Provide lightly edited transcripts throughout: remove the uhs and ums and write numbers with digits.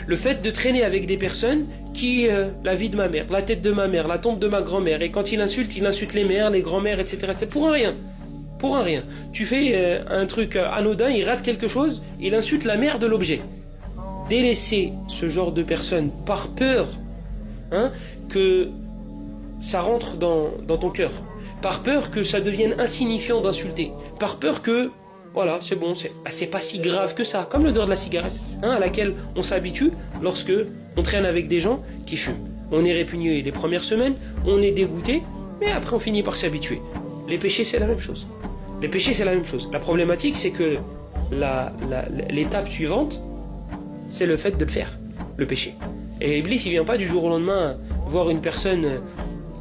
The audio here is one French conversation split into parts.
Le fait de traîner avec des personnes qui, la vie de ma mère, la tête de ma mère, la tombe de ma grand-mère, et quand il insulte les mères, les grands-mères, etc. C'est pour un rien. Pour un rien. Tu fais un truc anodin, il rate quelque chose, il insulte la mère de l'objet. Délaisser ce genre de personnes par peur que ça rentre dans ton cœur, par peur que ça devienne insignifiant d'insulter, par peur que, voilà, c'est bon, c'est pas si grave que ça, comme l'odeur de la cigarette, à laquelle on s'habitue lorsque on traîne avec des gens qui fument. On est répugné les premières semaines, on est dégoûté, mais après on finit par s'habituer. Les péchés, c'est la même chose. Les péchés, c'est la même chose. La problématique, c'est que l'étape suivante, c'est le fait de le faire, le péché. Et Iblis, il vient pas du jour au lendemain voir une personne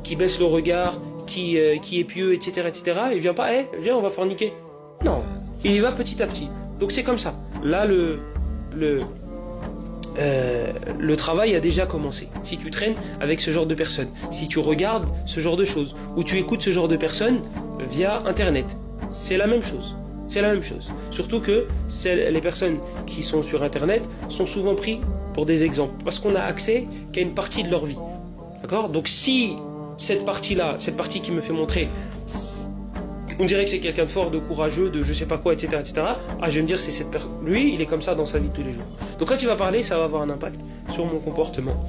qui baisse le regard, qui est pieux, etc., etc. Il vient pas, viens, on va forniquer. Non, il y va petit à petit. Donc c'est comme ça. Là, le travail a déjà commencé. Si tu traînes avec ce genre de personnes, si tu regardes ce genre de choses, ou tu écoutes ce genre de personnes via Internet, c'est la même chose. C'est la même chose. Surtout que les personnes qui sont sur Internet sont souvent pris pour des exemples, parce qu'on a accès qu'à une partie de leur vie. D'accord ? Donc si cette partie-là, cette partie qui me fait montrer, on dirait que c'est quelqu'un de fort, de courageux, de je sais pas quoi, etc., etc. Je vais me dire, c'est cette personne. Lui, il est comme ça dans sa vie de tous les jours. Donc quand il va parler, ça va avoir un impact sur mon comportement.